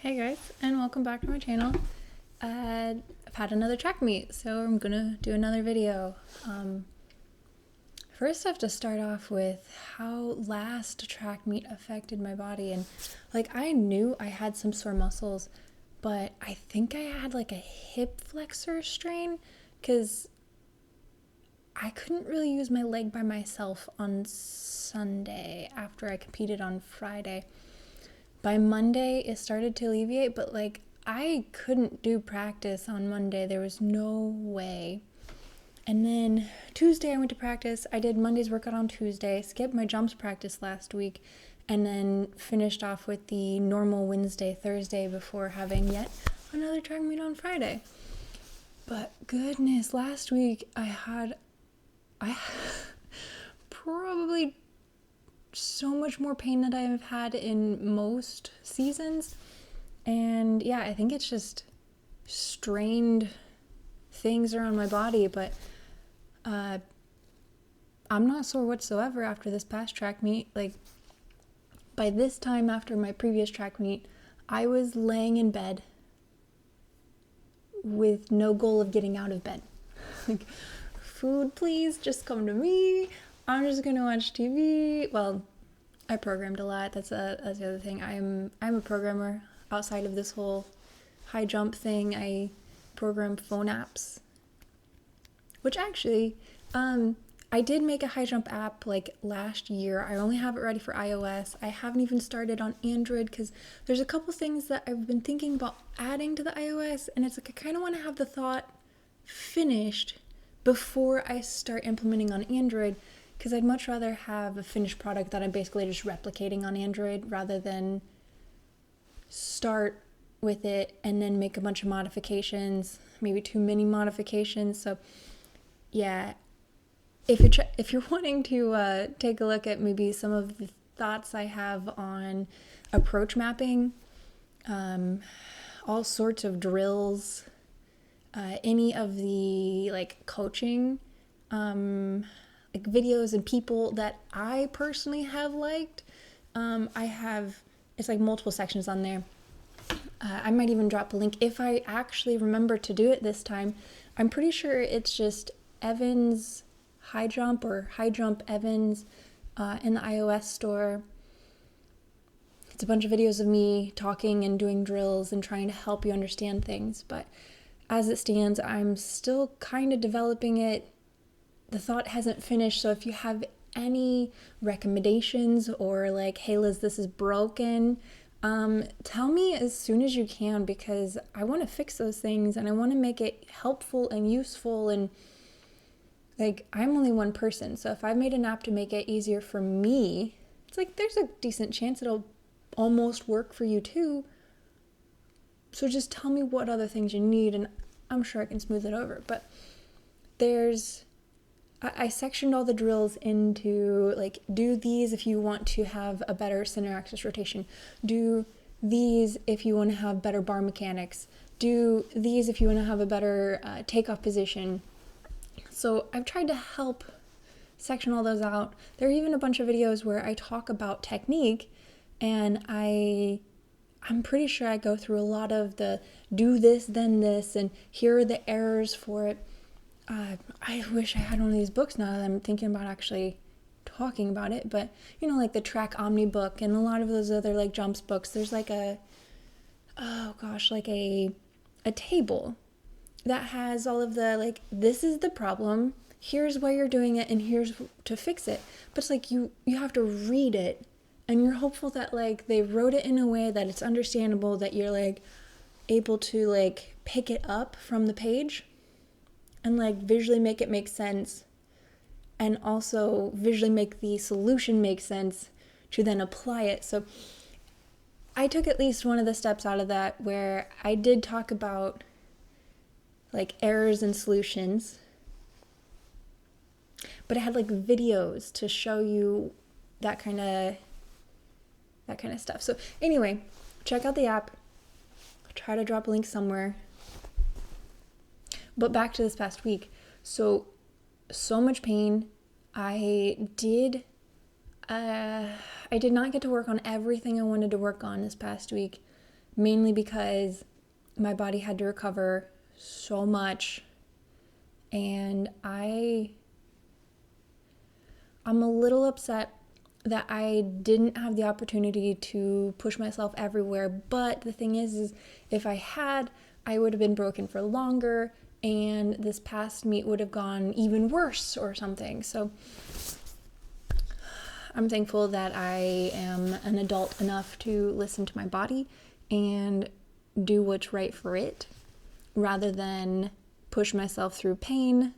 Hey guys, and welcome back to my channel. I've had another track meet, so I'm gonna do another video. First I have to start off with how last track meet affected my body, and I knew I had some sore muscles, but I think I had a hip flexor strain because I couldn't really use my leg by myself on Sunday after I competed on Friday. By Monday, it started to alleviate, but I couldn't do practice on Monday. There was no way. And then Tuesday, I went to practice. I did Monday's workout on Tuesday, skipped my jumps practice last week, and then finished off with the normal Wednesday, Thursday before having yet another track meet on Friday. But goodness, last week I probably so much more pain than I've had in most seasons, and yeah, I think it's just strained things around my body, but I'm not sore whatsoever after this past track meet. By this time after my previous track meet, I was laying in bed with no goal of getting out of bed. Food, please, just come to me. I'm just gonna watch TV. Well, I programmed a lot. That's the other thing. I'm a programmer. Outside of this whole high jump thing, I program phone apps. Which actually, I did make a high jump app last year. I only have it ready for iOS. I haven't even started on Android because there's a couple things that I've been thinking about adding to the iOS, and it's I kind of want to have the thought finished before I start implementing on Android, because I'd much rather have a finished product that I'm basically just replicating on Android rather than start with it and then make a bunch of modifications, maybe too many modifications. So yeah, if you're wanting to take a look at maybe some of the thoughts I have on approach mapping, all sorts of drills, any of the coaching videos and people that I personally have liked, it's multiple sections on there. I might even drop a link if I actually remember to do it this time. I'm pretty sure it's just Evans High Jump or High Jump Evans in the iOS store. It's a bunch of videos of me talking and doing drills and trying to help you understand things, but as it stands, I'm still kind of developing it. The thought hasn't finished, so if you have any recommendations or hey Liz, this is broken, tell me as soon as you can, because I want to fix those things and I want to make it helpful and useful, and I'm only one person, so if I made an app to make it easier for me, it's there's a decent chance it'll almost work for you too. So just tell me what other things you need and I'm sure I can smooth it over. But I sectioned all the drills into do these if you want to have a better center axis rotation. Do these if you want to have better bar mechanics. Do these if you want to have a better takeoff position. So I've tried to help section all those out. There are even a bunch of videos where I talk about technique, and I'm pretty sure I go through a lot of the do this, then this, and here are the errors for it. I wish I had one of these books now that I'm thinking about actually talking about it, but the Track Omni book and a lot of those other jumps books, there's a table that has all of the this is the problem, here's why you're doing it, and here's to fix it. But it's you have to read it, and you're hopeful that they wrote it in a way that it's understandable, that you're able to pick it up from the page and visually make it make sense, and also visually make the solution make sense to then apply it. So I took at least one of the steps out of that where I did talk about errors and solutions, but I had videos to show you that kind of stuff. So anyway, check out the app. I'll try to drop a link somewhere. But back to this past week. So much pain. I did not get to work on everything I wanted to work on this past week mainly because my body had to recover so much, and I'm a little upset that I didn't have the opportunity to push myself everywhere. But the thing is if I had, I would have been broken for longer, and this past meet would have gone even worse or something. So I'm thankful that I am an adult enough to listen to my body and do what's right for it, rather than push myself through pain.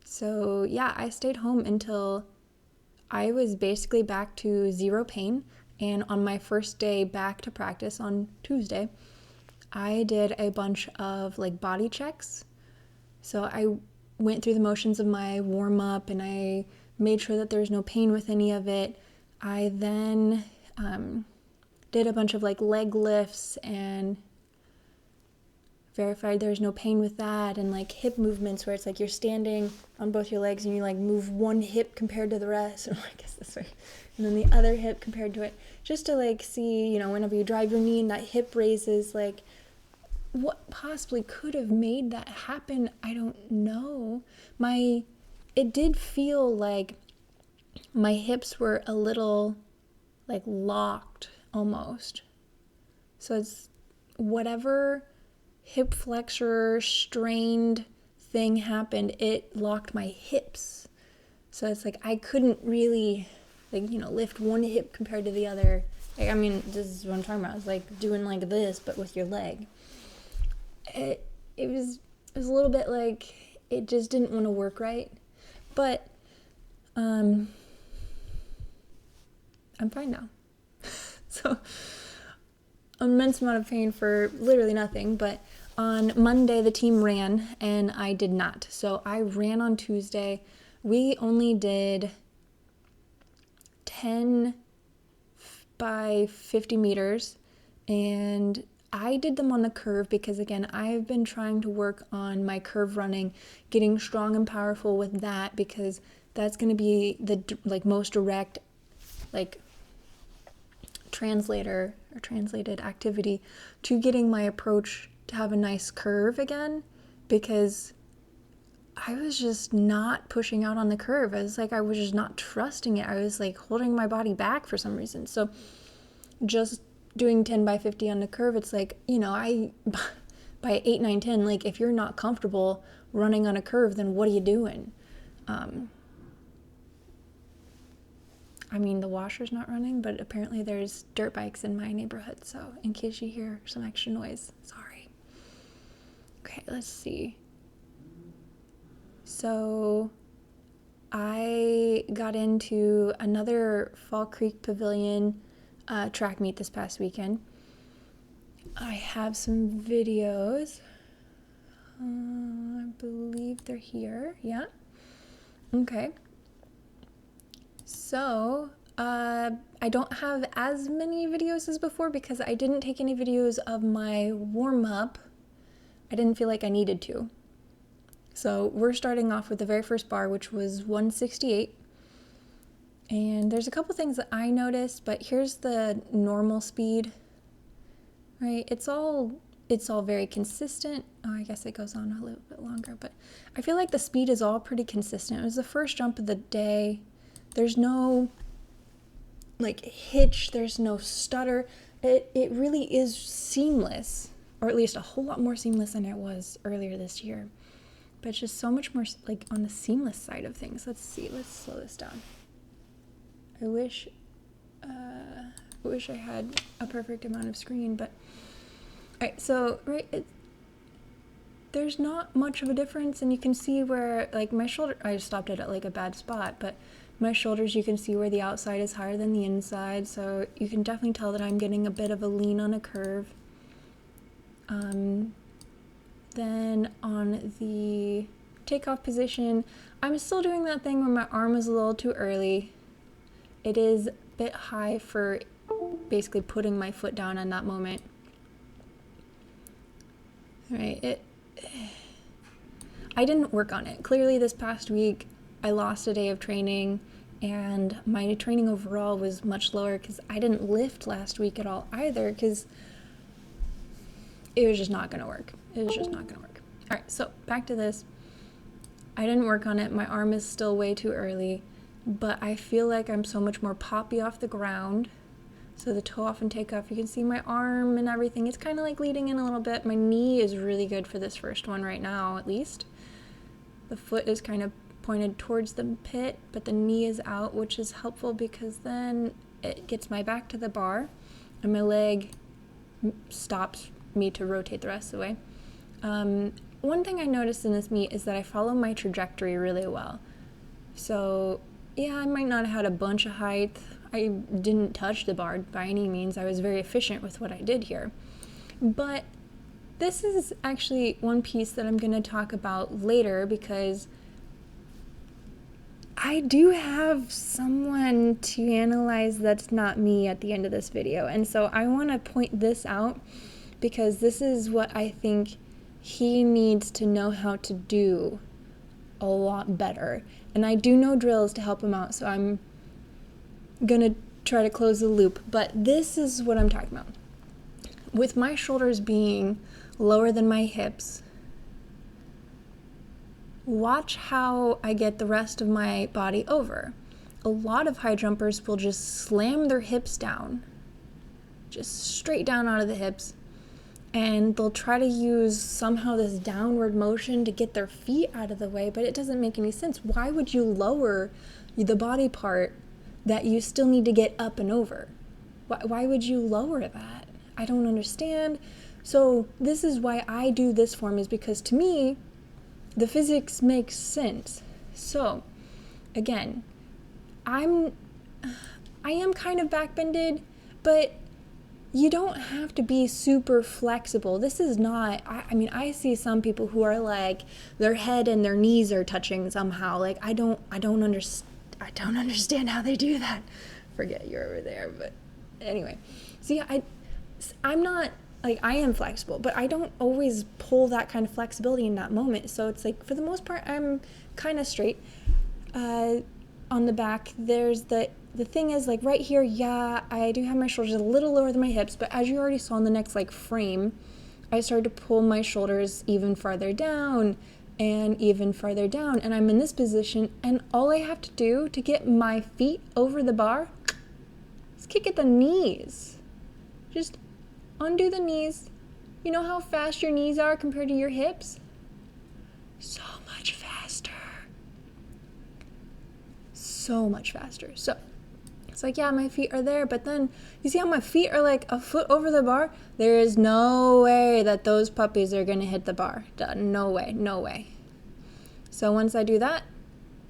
So yeah, I stayed home until I was basically back to zero pain. And on my first day back to practice on Tuesday, I did a bunch of like body checks. So I went through the motions of my warm up, and I made sure that there was no pain with any of it. I then did a bunch of like leg lifts and verified there's no pain with that, and like hip movements where it's like you're standing on both your legs and you like move one hip compared to the rest, or I guess this way, and then the other hip compared to it, just to like see, you know, whenever you drive your knee and that hip raises, like what possibly could have made that happen. I don't know. It did feel like my hips were a little like locked almost. So it's whatever hip flexor strained thing happened, it locked my hips. So it's like I couldn't really like, you know, lift one hip compared to the other. Like, I mean, this is what I'm talking about. It's like doing like this but with your leg. It was a little bit like it just didn't want to work right. But I'm fine now. So immense amount of pain for literally nothing. But on Monday the team ran and I did not. So I ran on Tuesday. We only did 10 by 50 meters, and I did them on the curve because, again, I've been trying to work on my curve running, getting strong and powerful with that, because that's going to be the like most direct like translated activity to getting my approach to have a nice curve again, because I was just not pushing out on the curve. I was just not trusting it. I was like holding my body back for some reason. So just doing 10 by 50 on the curve, it's like, you know, by 8, 9, 10, like if you're not comfortable running on a curve, then what are you doing? I mean, the washer's not running, but apparently there's dirt bikes in my neighborhood. So in case you hear some extra noise, sorry. Okay, let's see. So I got into another Fall Creek Pavilion track meet this past weekend. I have some videos. I believe they're here. Yeah. Okay. So I don't have as many videos as before because I didn't take any videos of my warm-up. I didn't feel like I needed to. So we're starting off with the very first bar, which was 168. And there's a couple things that I noticed, but here's the normal speed, right? It's all very consistent. Oh, I guess it goes on a little bit longer, but I feel like the speed is all pretty consistent. It was the first jump of the day. There's no like hitch, there's no stutter. It really is seamless, or at least a whole lot more seamless than it was earlier this year. But it's just so much more like on the seamless side of things. Let's see, let's slow this down. I wish I had a perfect amount of screen, but all right, so there's not much of a difference, and you can see where like my shoulder, I stopped it at like a bad spot, but my shoulders, you can see where the outside is higher than the inside, so you can definitely tell that I'm getting a bit of a lean on a curve. Then on the takeoff position, I'm still doing that thing where my arm is a little too early. It is a bit high for basically putting my foot down in that moment. All right, I didn't work on it. Clearly this past week, I lost a day of training, and my training overall was much lower because I didn't lift last week at all either, because it was just not going to work. It was just not going to work. All right, so back to this. I didn't work on it. My arm is still way too early, but I feel like I'm so much more poppy off the ground. So the toe off and take off, you can see my arm and everything. It's kind of like leading in a little bit. My knee is really good for this first one right now, at least. The foot is kind of pointed towards the pit, but the knee is out, which is helpful because then it gets my back to the bar and my leg stops me to rotate the rest of the way. One thing I noticed in this meet is that I follow my trajectory really well. So yeah, I might not have had a bunch of height. I didn't touch the bar by any means. I was very efficient with what I did here. But this is actually one piece that I'm going to talk about later, because I do have someone to analyze that's not me at the end of this video. And so I want to point this out, because this is what I think he needs to know how to do a lot better. And I do know drills to help him out, so I'm gonna try to close the loop. But this is what I'm talking about. With my shoulders being lower than my hips, watch how I get the rest of my body over. A lot of high jumpers will just slam their hips down, just straight down out of the hips, and they'll try to use somehow this downward motion to get their feet out of the way, but it doesn't make any sense. Why would you lower the body part that you still need to get up and over? Why would you lower that? I don't understand. So this is why I do this form, is because to me, the physics makes sense. So again, I am kind of backbended, but you don't have to be super flexible. This is not, I mean, I see some people who are like, their head and their knees are touching somehow. Like, I don't understand how they do that. Forget you're over there, but anyway. See, I'm not, like, I am flexible, but I don't always pull that kind of flexibility in that moment. So it's like, for the most part, I'm kind of straight. On the back, there's the thing is, like, right here, yeah, I do have my shoulders a little lower than my hips, but as you already saw in the next, like, frame, I started to pull my shoulders even farther down and even farther down, and I'm in this position, and all I have to do to get my feet over the bar is kick at the knees. Just undo the knees. You know how fast your knees are compared to your hips? So much faster. So much faster. So it's like, yeah, my feet are there, but then you see how my feet are like a foot over the bar? There is no way that those puppies are going to hit the bar. No way, no way. So once I do that,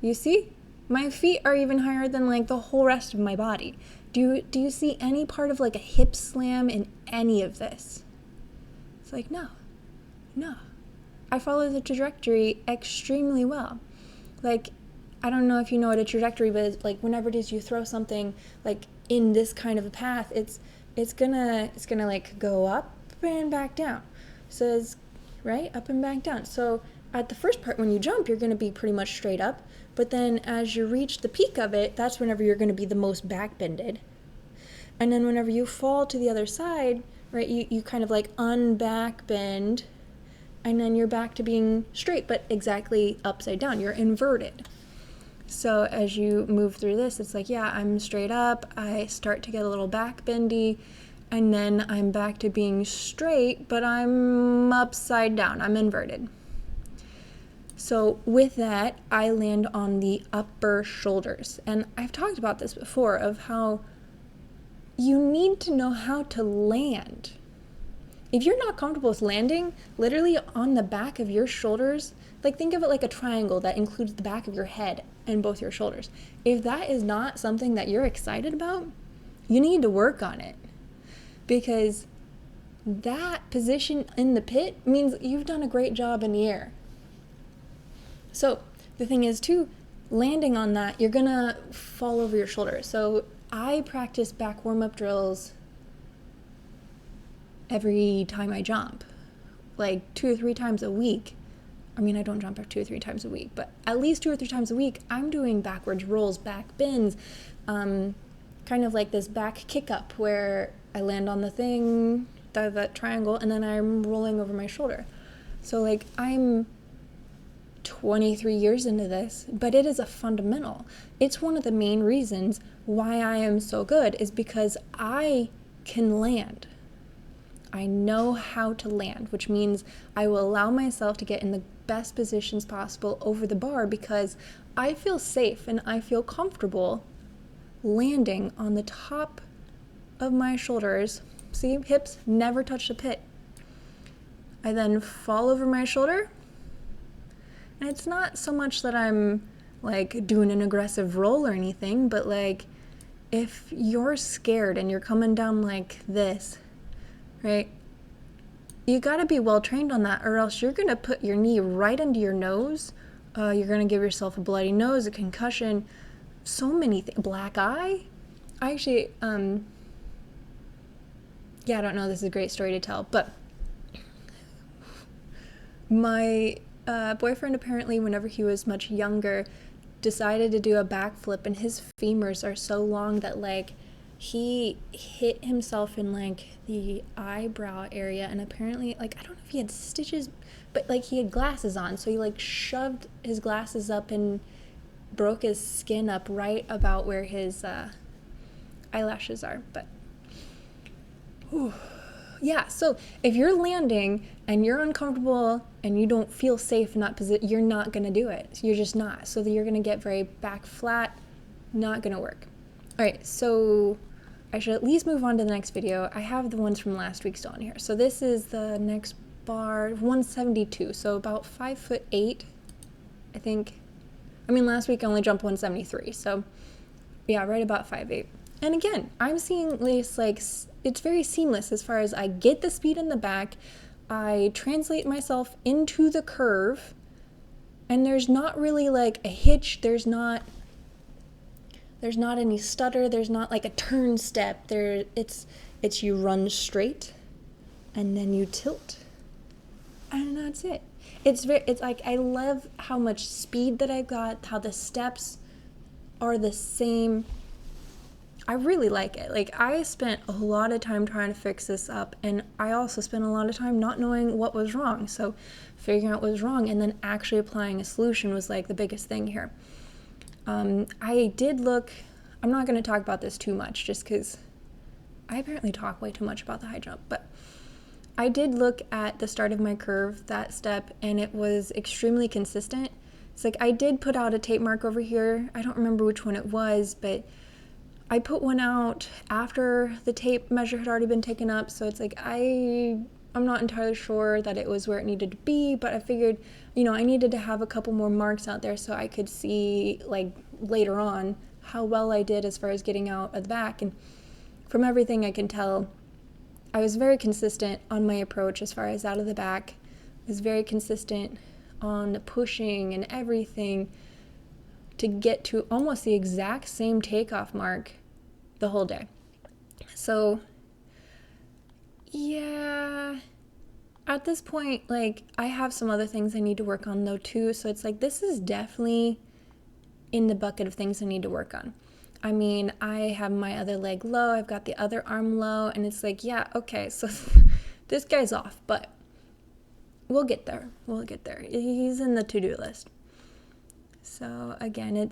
you see, my feet are even higher than like the whole rest of my body. Do you see any part of like a hip slam in any of this? It's like, no. I follow the trajectory extremely well. Like, I don't know if you know what a trajectory is, like whenever it is you throw something like in this kind of a path, it's gonna like go up and back down. So it's right, up and back down. So at the first part when you jump, you're gonna be pretty much straight up, but then as you reach the peak of it, that's whenever you're gonna be the most backbended. And then whenever you fall to the other side, right, you kind of like unbackbend, and then you're back to being straight, but exactly upside down. You're inverted. So as you move through this, it's like, yeah, I'm straight up, I start to get a little back bendy, and then I'm back to being straight, but I'm upside down, I'm inverted. So with that, I land on the upper shoulders. And I've talked about this before, of how you need to know how to land. If you're not comfortable with landing literally on the back of your shoulders, like think of it like a triangle that includes the back of your head and both your shoulders. If that is not something that you're excited about, you need to work on it, because that position in the pit means you've done a great job in the air. So the thing is too, landing on that, you're gonna fall over your shoulders. So I practice back warm-up drills every time I jump, like 2 or 3 times a week. I mean, I don't jump 2 or 3 times a week, but at least 2 or 3 times a week, I'm doing backwards rolls, back bends, kind of like this back kick up where I land on the thing, that triangle, and then I'm rolling over my shoulder. So like I'm 23 years into this, but it is a fundamental. It's one of the main reasons why I am so good is because I can land. I know how to land, which means I will allow myself to get in the best positions possible over the bar because I feel safe and I feel comfortable landing on the top of my shoulders. See, hips never touch the pit. I then fall over my shoulder. And it's not so much that I'm like doing an aggressive roll or anything, but like if you're scared and you're coming down like this, right? You got to be well trained on that, or else you're going to put your knee right into your nose. You're going to give yourself a bloody nose, a concussion, so many things. Black eye. I actually, I don't know. This is a great story to tell, but my boyfriend apparently, whenever he was much younger, decided to do a backflip, and his femurs are so long that like he hit himself in like the eyebrow area, and apparently like I don't know if he had stitches, but like he had glasses on, so he like shoved his glasses up and broke his skin up right about where his eyelashes are. But yeah, so if you're landing and you're uncomfortable and you don't feel safe in that position, you're not going to do it. You're just not. So you're going to get very back flat, not going to work. All right, so I should at least move on to the next video. I have the ones from last week still on here. So this is the next bar, 172, so about 5'8", I think. I mean, last week I only jumped 173, so yeah, right about 5'8". And again, I'm seeing this like, it's very seamless as far as I get the speed in the back, I translate myself into the curve, and there's not really like a hitch, there's not any stutter, there's not like a turn step, it's you run straight, and then you tilt, and that's it. It's like, I love how much speed that I've got, how the steps are the same. I really like it. Like, I spent a lot of time trying to fix this up, and I also spent a lot of time not knowing what was wrong. So figuring out what was wrong and then actually applying a solution was like the biggest thing here. I did look, I'm not going to talk about this too much just because I apparently talk way too much about the high jump, but I did look at the start of my curve, that step, and it was extremely consistent. It's like I did put out a tape mark over here. I don't remember which one it was, but I put one out after the tape measure had already been taken up, so it's like I'm not entirely sure that it was where it needed to be, but I figured, I needed to have a couple more marks out there so I could see, like, later on how well I did as far as getting out of the back. And from everything I can tell, I was very consistent on my approach as far as out of the back. I was very consistent on the pushing and everything to get to almost the exact same takeoff mark the whole day. So yeah, at this point, like, I have some other things I need to work on though too, so it's like this is definitely in the bucket of things I need to work on. I mean, I have my other leg low, I've got the other arm low, and it's like, yeah, okay, so this guy's off, but we'll get there. He's in the to-do list. So again,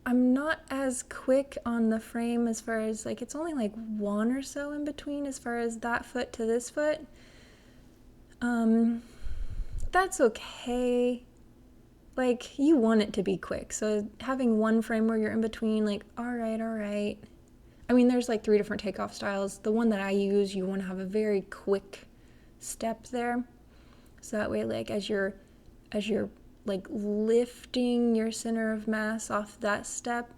I'm not as quick on the frame as far as, like, it's only like one or so in between as far as that foot to this foot. That's okay. Like, you want it to be quick, so having one frame where you're in between, like, all right. I mean, there's like 3 different takeoff styles. The one that I use, you want to have a very quick step there, so that way, like, as you're like lifting your center of mass off that step,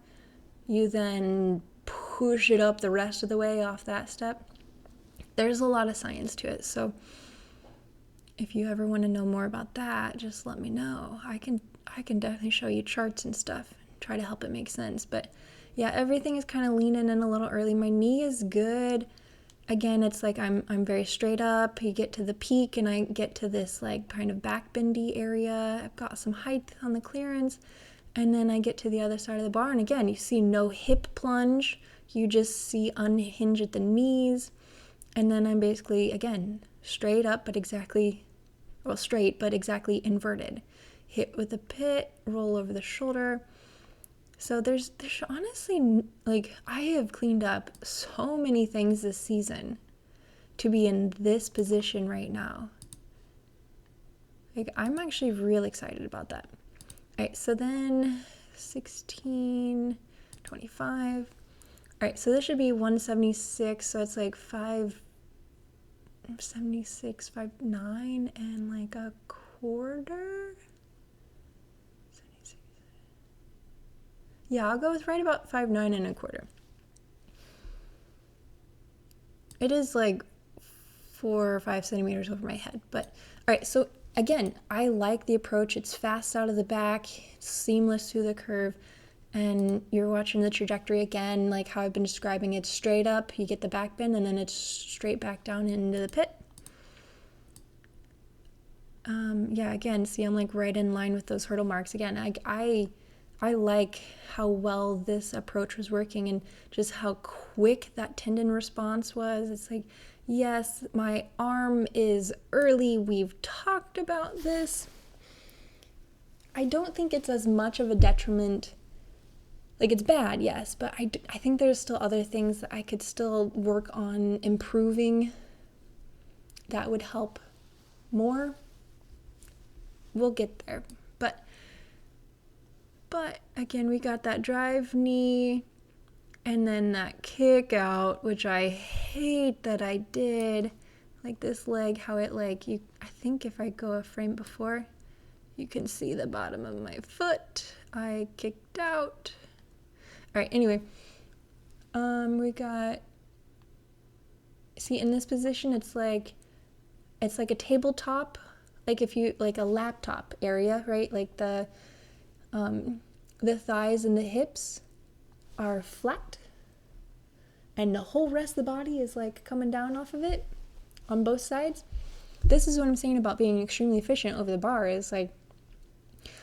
you then push it up the rest of the way off that step. There's a lot of science to it, so if you ever want to know more about that, just let me know. I can definitely show you charts and stuff, try to help it make sense. But yeah, everything is kind of leaning in a little early. My knee is good. again, it's like I'm very straight up. You get to the peak and I get to this like kind of back bendy area. I've got some height on the clearance. And then I get to the other side of the bar. And again, you see no hip plunge. You just see unhinge at the knees. And then I'm basically, again, straight up, but exactly, well, straight, but exactly inverted. Hit with the pit, roll over the shoulder. So there's honestly, like, I have cleaned up so many things this season to be in this position right now. Like, I'm actually real excited about that. All right, so then 16, 25. All right, so this should be 176, so it's like 576, 5'9", and like a quarter. 76. Yeah, I'll go with right about 5'9" and a quarter. It is like 4 or 5 centimeters over my head, but all right, so again, I like the approach. It's fast out of the back, it's seamless through the curve, and you're watching the trajectory again, like how I've been describing it. Straight up, you get the back bend, and then it's straight back down into the pit. Yeah, again, see, I'm like right in line with those hurdle marks. Again, I like how well this approach was working and just how quick that tendon response was. It's like, yes, my arm is early. We've talked about this. I don't think it's as much of a detriment. Like, it's bad, yes, but I think there's still other things that I could still work on improving that would help more. We'll get there. But again, we got that drive knee and then that kick out, which I hate that I did. Like this leg, how it like, I think if I go a frame before, you can see the bottom of my foot. I kicked out. All right, anyway, we got, see in this position, it's like a tabletop, like if you, like a laptop area, right? Like the thighs and the hips are flat and the whole rest of the body is like coming down off of it on both sides. This is what I'm saying about being extremely efficient over the bar, is like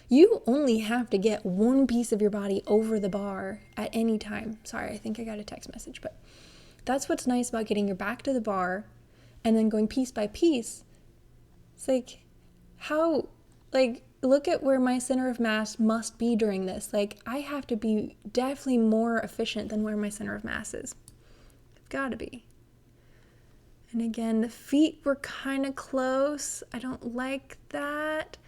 you only have to get one piece of your body over the bar at any time. Sorry, I think I got a text message, but that's what's nice about getting your back to the bar and then going piece by piece. It's like, how, like, look at where my center of mass must be during this. Like, I have to be definitely more efficient than where my center of mass is. It's gotta be. And again, the feet were kind of close. I don't like that.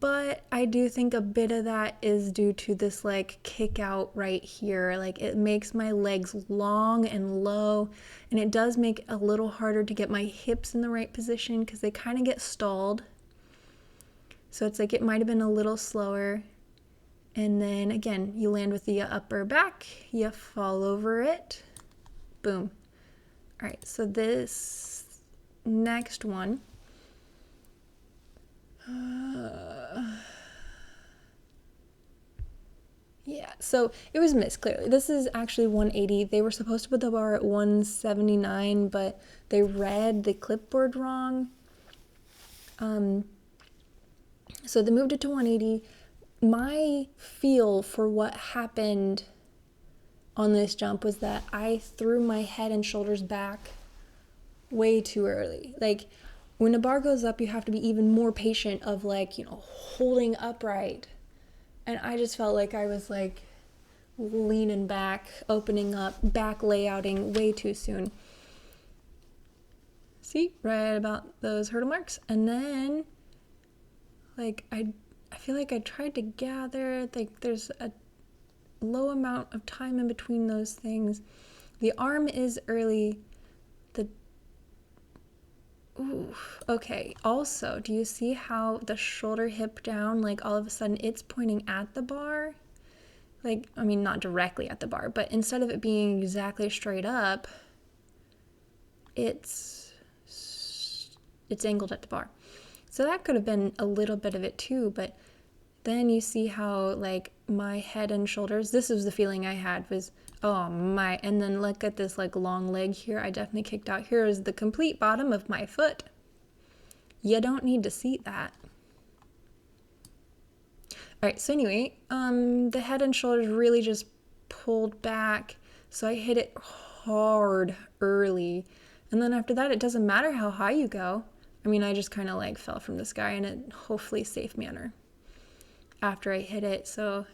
But I do think a bit of that is due to this like kick out right here. Like it makes my legs long and low, and it does make it a little harder to get my hips in the right position because they kind of get stalled. So it's like it might have been a little slower. And then again, you land with the upper back, you fall over it, boom. All right, so this next one, yeah, so it was missed clearly. This is actually 180. They were supposed to put the bar at 179, but they read the clipboard wrong. So they moved it to 180. My feel for what happened on this jump was that I threw my head and shoulders back way too early. Like, when a bar goes up, you have to be even more patient of like, you know, holding upright. And I just felt like I was like leaning back, opening up, back layouting way too soon. See, right about those hurdle marks. And then like I feel like I tried to gather, like there's a low amount of time in between those things. The arm is early. Ooh, okay. Also, do you see how the shoulder hip down, like all of a sudden it's pointing at the bar? Like, I mean, not directly at the bar, but instead of it being exactly straight up, it's angled at the bar. So that could have been a little bit of it too, but then you see how like my head and shoulders. This was the feeling I had was, oh my, and then look at this like long leg here. I definitely kicked out. Here is the complete bottom of my foot. You don't need to see that. All right, so anyway, the head and shoulders really just pulled back. So I hit it hard early. And then after that, it doesn't matter how high you go. I mean, I just kind of like fell from the sky in a hopefully safe manner after I hit it. So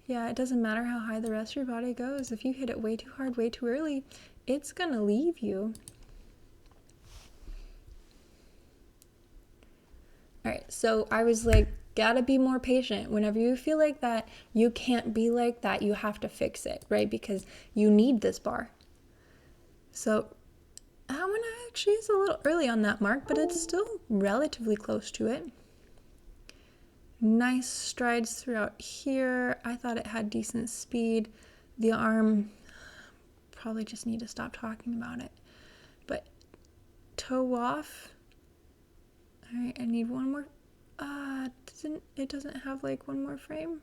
yeah, it doesn't matter how high the rest of your body goes. If you hit it way too hard, way too early, it's gonna leave you. All right, so I was like, gotta be more patient. Whenever you feel like that, you can't be like that. You have to fix it, right? Because you need this bar. So that one actually is a little early on that mark, but it's still relatively close to it. Nice strides throughout here. I thought it had decent speed. The arm, probably just need to stop talking about it. But toe off. All right, I need one more. It doesn't have like one more frame.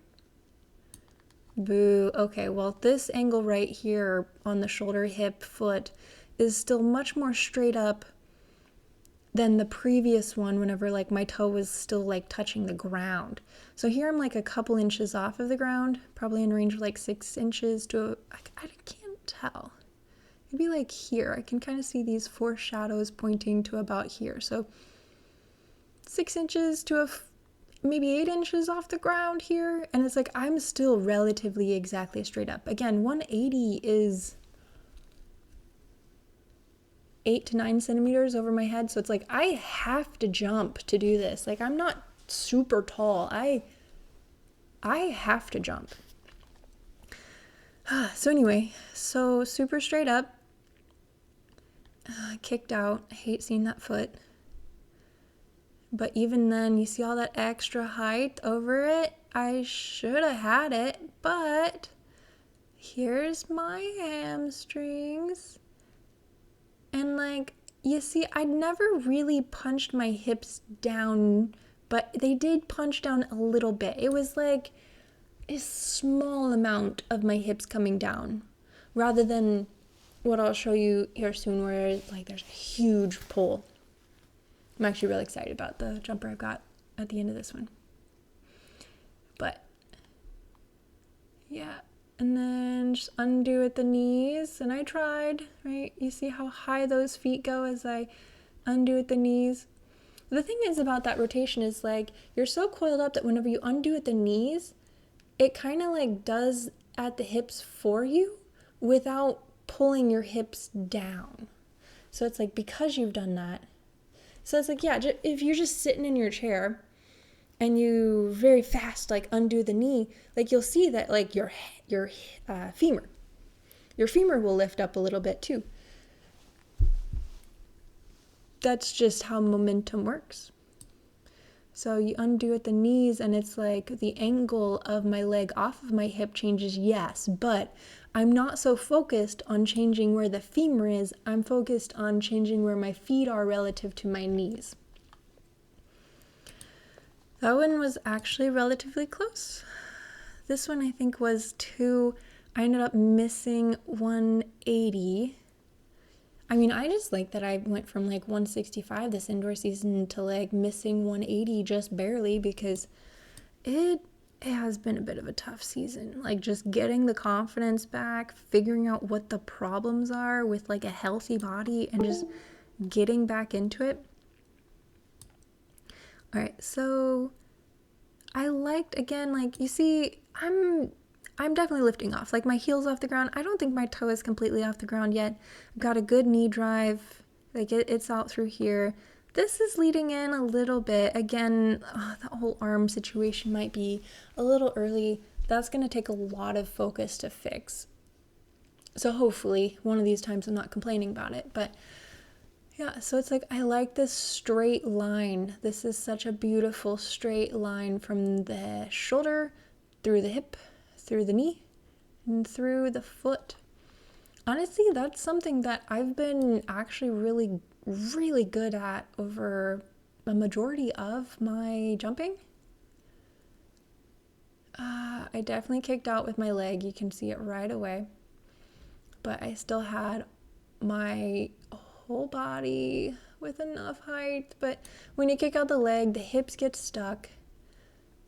Boo. Okay, well, this angle right here on the shoulder, hip, foot is still much more straight up than the previous one whenever like my toe was still like touching the ground. So here I'm like a couple inches off of the ground, probably in range of like 6 inches to, I can't tell. Maybe like here, I can kind of see these foreshadows pointing to about here. So 6 inches to maybe 8 inches off the ground here. And it's like, I'm still relatively exactly straight up. Again, 180 is 8 to 9 centimeters over my head. So it's like, I have to jump to do this. Like, I'm not super tall. I have to jump. So anyway, so super straight up, kicked out. I hate seeing that foot. But even then, you see all that extra height over it? I should have had it, but here's my hamstrings. And like, you see, I'd never really punched my hips down, but they did punch down a little bit. It was like a small amount of my hips coming down, rather than what I'll show you here soon, where like there's a huge pull. I'm actually really excited about the jumper I've got at the end of this one. But yeah, and then just undo at the knees, and I tried, right? You see how high those feet go as I undo at the knees? The thing is about that rotation is like, you're so coiled up that whenever you undo at the knees, it kind of like does at the hips for you without pulling your hips down. So it's like, because you've done that, so it's like, yeah, if you're just sitting in your chair and you very fast like undo the knee, like you'll see that like your femur will lift up a little bit too. That's just how momentum works. So you undo at the knees, and it's like the angle of my leg off of my hip changes, yes, but I'm not so focused on changing where the femur is. I'm focused on changing where my feet are relative to my knees. That one was actually relatively close. This one I think was 2. I ended up missing 180. I mean, I just like that I went from like 165 this indoor season to like missing 180 just barely, because it has been a bit of a tough season. Like just getting the confidence back, figuring out what the problems are with like a healthy body, and just getting back into it. All right, so I liked, again, like you see, I'm definitely lifting off. Like my heel's off the ground. I don't think my toe is completely off the ground yet. I've got a good knee drive. Like it's out through here. This is leading in a little bit. Again, the whole arm situation might be a little early. That's going to take a lot of focus to fix. So hopefully one of these times I'm not complaining about it. But yeah, so it's like, I like this straight line. This is such a beautiful straight line from the shoulder through the hip, through the knee, and through the foot. Honestly, that's something that I've been actually really, really good at over a majority of my jumping. I definitely kicked out with my leg. You can see it right away. But I still had my whole body with enough height. But when you kick out the leg, the hips get stuck.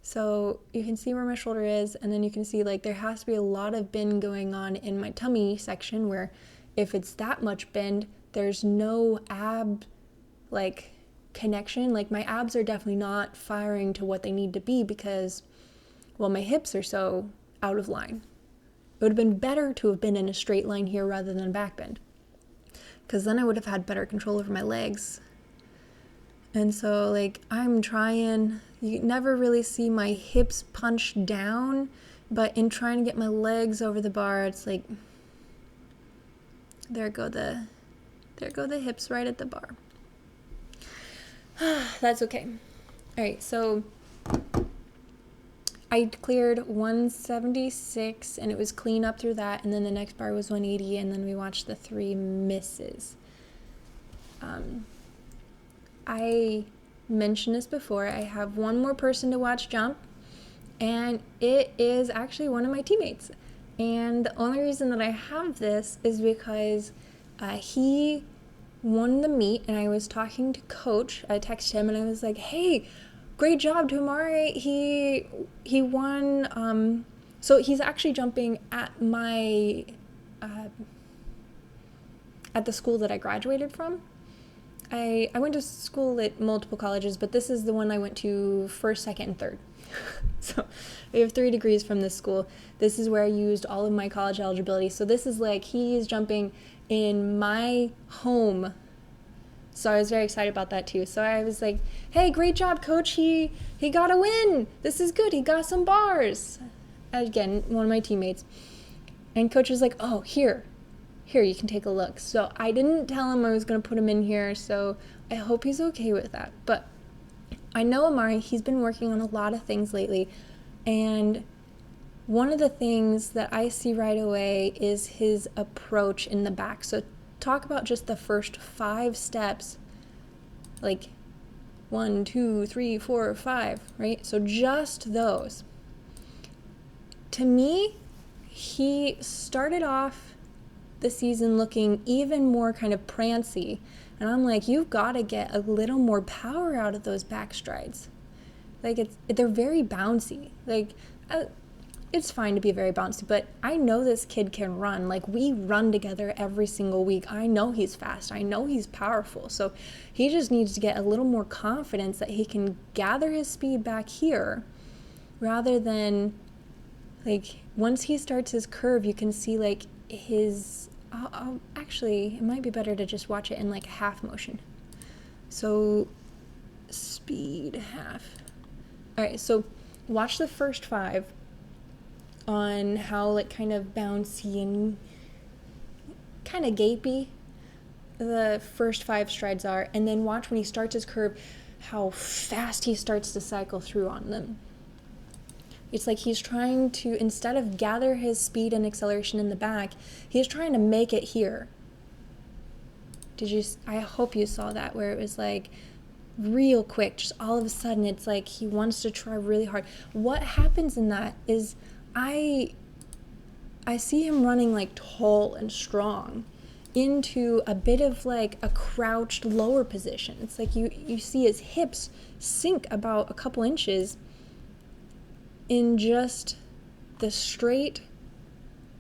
So you can see where my shoulder is, and then you can see like there has to be a lot of bend going on in my tummy section, where if it's that much bend, there's no ab like connection. Like my abs are definitely not firing to what they need to be because, well, my hips are so out of line. It would have been better to have been in a straight line here rather than back bend, because then I would have had better control over my legs. And so like I'm trying, you never really see my hips punched down, but in trying to get my legs over the bar, it's like there go the hips right at the bar. That's okay. All right, so I cleared 176 and it was clean up through that, and then the next bar was 180, and then we watched the 3 misses. I mentioned this before, I have one more person to watch jump, and it is actually one of my teammates. And the only reason that I have this is because he won the meet, and I was talking to coach. I texted him and I was like, hey, great job to Amare. He won. So he's actually jumping at my at the school that I graduated from. I went to school at multiple colleges, but this is the one I went to first, second, and third. So I have 3 degrees from this school. This is where I used all of my college eligibility. So this is like, he's jumping in my home. So I was very excited about that too. So I was like, hey, great job, coach. He got a win. This is good. He got some bars. Again, one of my teammates. And coach was like, oh, here, you can take a look. So I didn't tell him I was going to put him in here. So I hope he's okay with that. But I know Amare, he's been working on a lot of things lately. And one of the things that I see right away is his approach in the back. So talk about just the first 5 steps, like 1, 2, 3, 4, 5, right? So just those. To me, he started off the season looking even more kind of prancy, and I'm like, you've got to get a little more power out of those back strides. Like they're very bouncy. Like it's fine to be very bouncy, but I know this kid can run. Like we run together every single week. I know he's fast. I know he's powerful. So he just needs to get a little more confidence that he can gather his speed back here, rather than like once he starts his curve, you can see like his, actually, it might be better to just watch it in like half motion. So speed half. All right, so watch the first 5 on how like kind of bouncy and kind of gapey the first 5 strides are, and then watch when he starts his curve how fast he starts to cycle through on them. It's like he's trying to, instead of gather his speed and acceleration in the back, he's trying to make it here. I hope you saw that, where it was like real quick, just all of a sudden it's like he wants to try really hard. What happens in that is I see him running like tall and strong into a bit of like a crouched lower position. It's like you see his hips sink about a couple inches in just the straight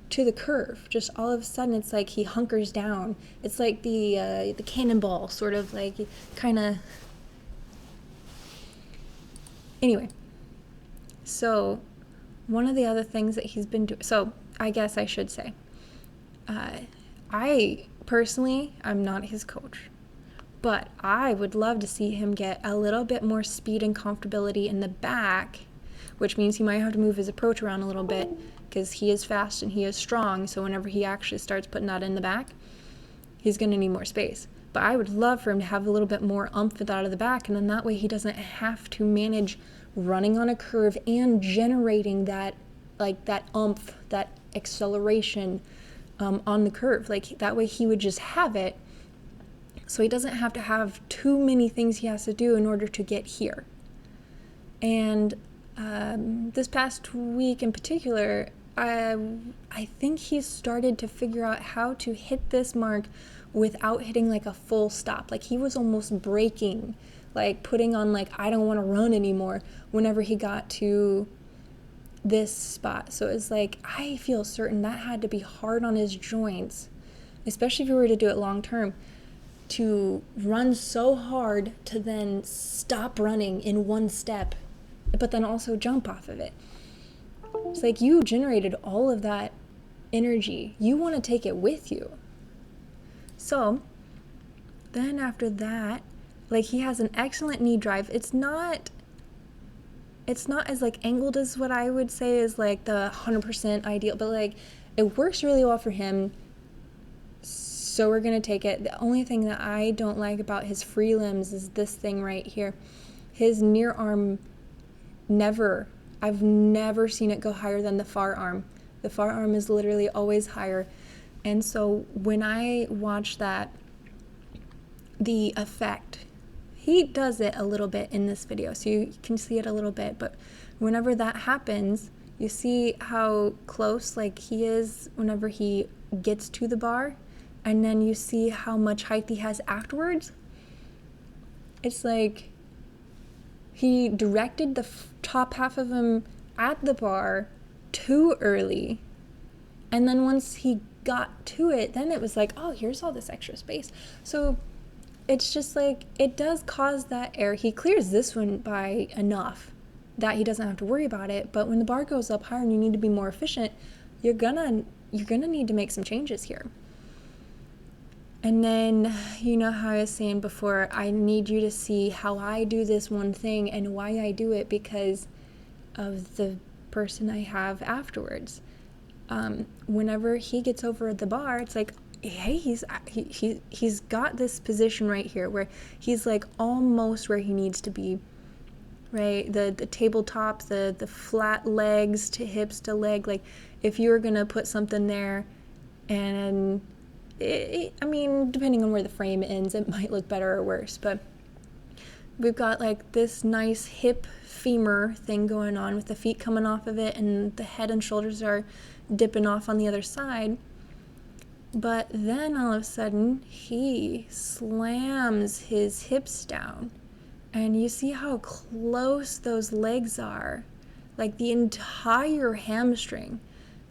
to the curve. Just all of a sudden it's like he hunkers down. It's like the cannonball, sort of like kind of. Anyway, so one of the other things that he's been doing, so I guess I should say, I personally, I'm not his coach, but I would love to see him get a little bit more speed and comfortability in the back, which means he might have to move his approach around a little bit because he is fast and he is strong. So whenever he actually starts putting that in the back, he's going to need more space. But I would love for him to have a little bit more oomph out of the back, and then that way he doesn't have to manage running on a curve and generating that oomph, that acceleration on the curve. Like that way he would just have it, so he doesn't have to have too many things he has to do in order to get here. And this past week in particular, I think he's started to figure out how to hit this mark without hitting like a full stop. Like he was almost braking, like putting on like, I don't want to run anymore whenever he got to this spot. So it's like, I feel certain that had to be hard on his joints, especially if you were to do it long term, to run so hard to then stop running in one step, but then also jump off of it. It's like you generated all of that energy. You want to take it with you. So then after that, like he has an excellent knee drive. It's not as like angled as what I would say is like the 100% ideal, but like it works really well for him. So we're going to take it. The only thing that I don't like about his free limbs is this thing right here. His near arm I've never seen it go higher than the far arm. The far arm is literally always higher. And so when I watch that, the effect, he does it a little bit in this video, so you can see it a little bit, but whenever that happens, you see how close like he is whenever he gets to the bar, and then you see how much height he has afterwards. It's like he directed the top half of him at the bar too early, and then once he got to it, then it was like, oh, here's all this extra space. So it's just like, it does cause that error. He clears this one by enough that he doesn't have to worry about it, but when the bar goes up higher and you need to be more efficient, you're gonna need to make some changes here. And then, you know how I was saying before, I need you to see how I do this one thing and why I do it, because of the person I have afterwards. Whenever he gets over the bar, it's like, hey, he's got this position right here where he's like almost where he needs to be, right? The tabletop, the flat legs to hips to leg. Like if you were gonna put something there, and I mean, depending on where the frame ends, it might look better or worse, but we've got like this nice hip femur thing going on with the feet coming off of it, and the head and shoulders are dipping off on the other side. But then all of a sudden, he slams his hips down, and you see how close those legs are, like the entire hamstring.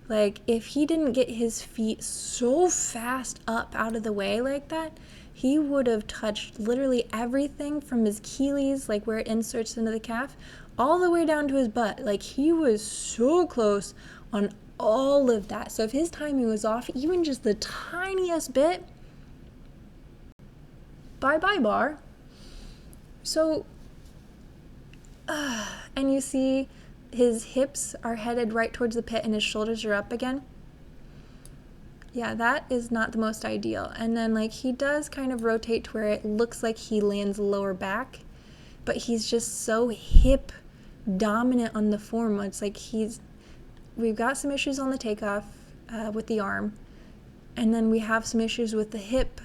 Like if he didn't get his feet so fast up out of the way like that, he would have touched literally everything from his Achilles, like where it inserts into the calf, all the way down to his butt. Like he was so close on all of that. So if his timing was off even just the tiniest bit, bye-bye bar. So, and you see his hips are headed right towards the pit and his shoulders are up again. Yeah, that is not the most ideal. And then like he does kind of rotate to where it looks like he lands lower back, but he's just so hip dominant on the form. It's like we've got some issues on the takeoff with the arm, and then we have some issues with the hip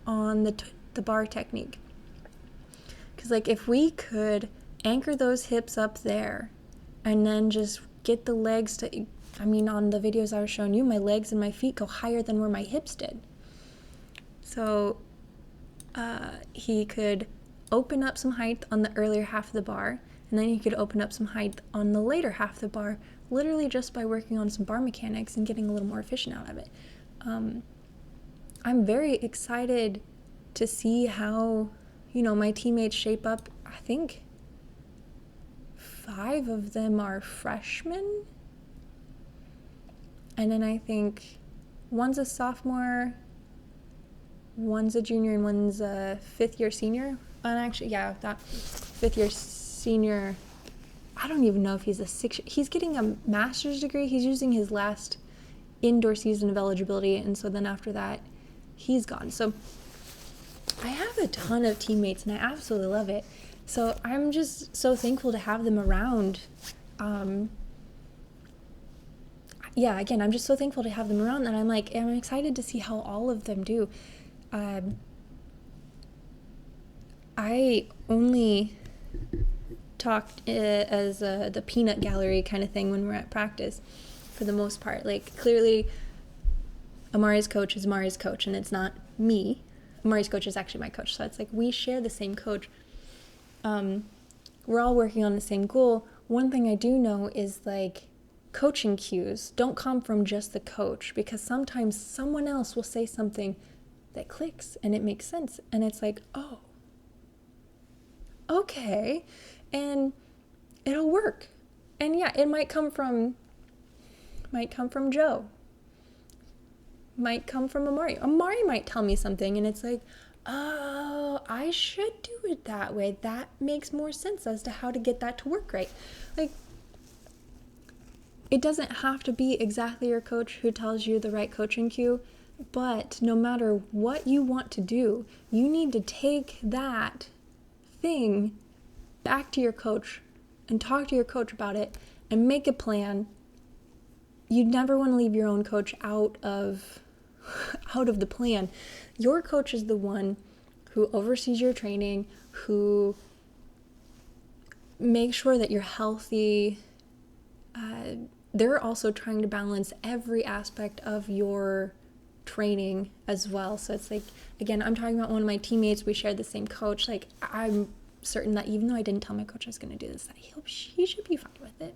on the bar technique. Because like if we could anchor those hips up there and then just get the legs to, I mean, on the videos I was showing you, my legs and my feet go higher than where my hips did. So he could open up some height on the earlier half of the bar, and then he could open up some height on the later half of the bar, literally just by working on some bar mechanics and getting a little more efficient out of it. I'm very excited to see how, my teammates shape up. I think 5 of them are freshmen. And then I think one's a sophomore, one's a junior, and one's a 5th-year senior. And actually, yeah, that 5th-year senior, I don't even know if he's he's getting a master's degree. He's using his last indoor season of eligibility, and so then after that, he's gone. So I have a ton of teammates, and I absolutely love it. So I'm just so thankful to have them around. Again, I'm just so thankful to have them around, and I'm excited to see how all of them do. I only talked as the peanut gallery kind of thing when we're at practice for the most part. Like, clearly, Amare's coach is Amare's coach, and it's not me. Amare's coach is actually my coach, so it's like we share the same coach. We're all working on the same goal. One thing I do know is, like, coaching cues don't come from just the coach, because sometimes someone else will say something that clicks and it makes sense, and it's like, oh, okay, and it'll work. And yeah, it might come from Joe, might come from Amare might tell me something and it's like, oh, I should do it that way. That makes more sense as to how to get that to work right. Like, it doesn't have to be exactly your coach who tells you the right coaching cue, but no matter what you want to do, you need to take that thing back to your coach and talk to your coach about it and make a plan. You never want to leave your own coach out of the plan. Your coach is the one who oversees your training, who makes sure that you're healthy. They're also trying to balance every aspect of your training as well. So it's like, again, I'm talking about one of my teammates. We shared the same coach. Like, I'm certain that even though I didn't tell my coach I was going to do this, that he should be fine with it.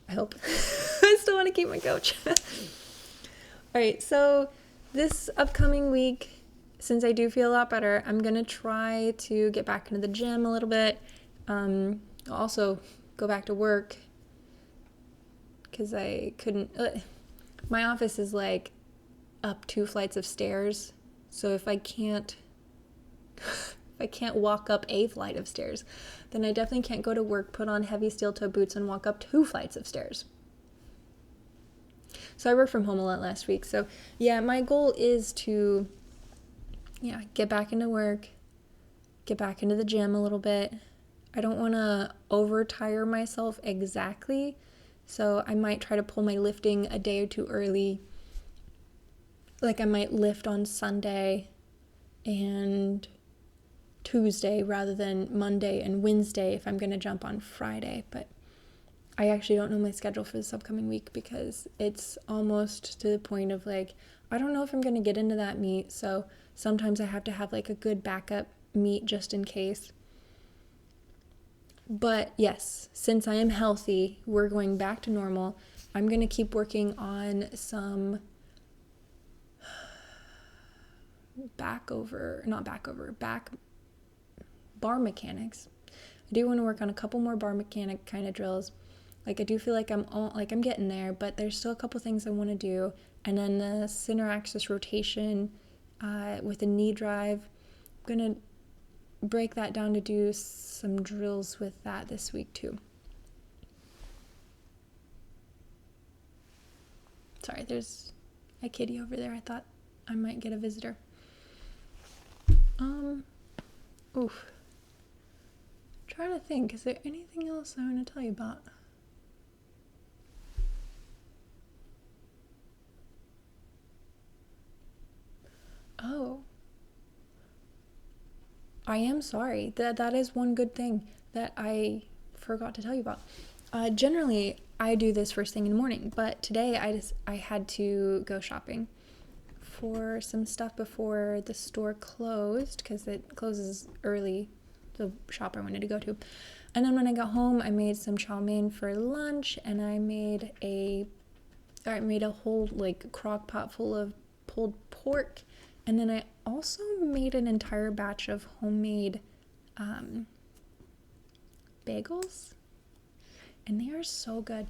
I hope. I still want to keep my coach. All right, so this upcoming week, since I do feel a lot better, I'm going to try to get back into the gym a little bit. I'll also go back to work because I couldn't. My office is like up 2 flights of stairs, so if I can't walk up a flight of stairs, then I definitely can't go to work, put on heavy steel-toe boots, and walk up 2 flights of stairs. So I worked from home a lot last week. So yeah, my goal is to, get back into work, get back into the gym a little bit. I don't want to overtire myself exactly, so I might try to pull my lifting a day or 2 early. Like, I might lift on Sunday and Tuesday rather than Monday and Wednesday if I'm going to jump on Friday. But I actually don't know my schedule for this upcoming week because it's almost to the point of, like, I don't know if I'm going to get into that meet. So sometimes I have to have, like, a good backup meet just in case. But yes, since I am healthy, we're going back to normal. I'm going to keep working on some back bar mechanics. I do want to work on a couple more bar mechanic kind of drills. Like, I do feel like I'm getting there, but there's still a couple things I want to do. And then the center axis rotation with a knee drive, I'm going to break that down to do some drills with that this week too. Sorry, there's a kitty over there. I thought I might get a visitor. Trying to think, is there anything else I want to tell you about? Oh, I am sorry. That is one good thing that I forgot to tell you about. Generally, I do this first thing in the morning, but today I had to go shopping for some stuff before the store closed because it closes early, the shop I wanted to go to. And then when I got home, I made some chow mein for lunch, and I made a whole, like, crock pot full of pulled pork. And then I also made an entire batch of homemade bagels, and they are so good.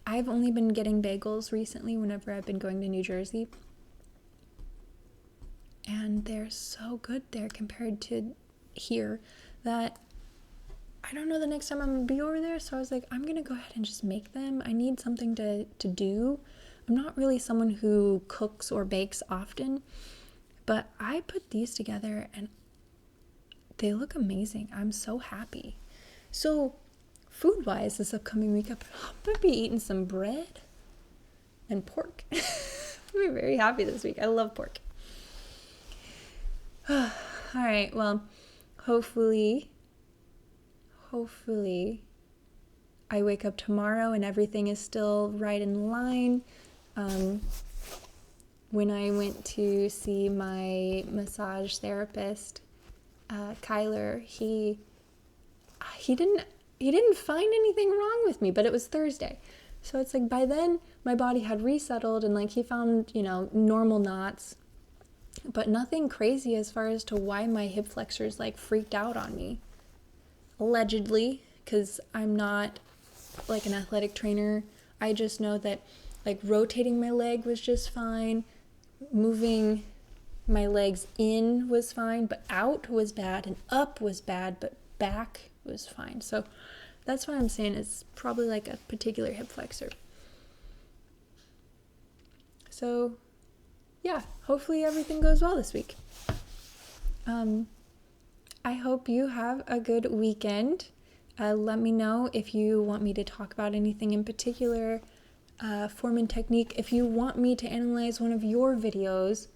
I've only been getting bagels recently whenever I've been going to New Jersey, and they're so good there compared to here that I don't know the next time I'm gonna be over there. So I was like, I'm gonna go ahead and just make them. I need something to do. I'm not really someone who cooks or bakes often, but I put these together and they look amazing. I'm so happy. So food-wise, this upcoming week, I'm going to be eating some bread and pork. I'm very happy this week. I love pork. All right, well, hopefully I wake up tomorrow and everything is still right in line. When I went to see my massage therapist, Kyler, he didn't find anything wrong with me, but it was Thursday. So it's like by then my body had resettled and like he found, normal knots, but nothing crazy as far as to why my hip flexors like freaked out on me. Allegedly, because I'm not like an athletic trainer. I just know that like rotating my leg was just fine. Moving my legs in was fine, but out was bad and up was bad, but back was fine. So that's why I'm saying it's probably like a particular hip flexor. So yeah, hopefully everything goes well this week. I hope you have a good weekend. Let me know if you want me to talk about anything in particular, form and technique. If you want me to analyze one of your videos,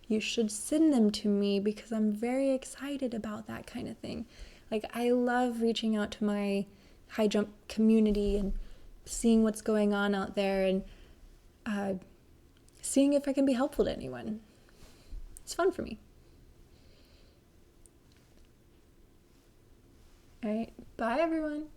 you should send them to me because I'm very excited about that kind of thing. Like, I love reaching out to my high jump community and seeing what's going on out there and seeing if I can be helpful to anyone. It's fun for me. All right, bye everyone.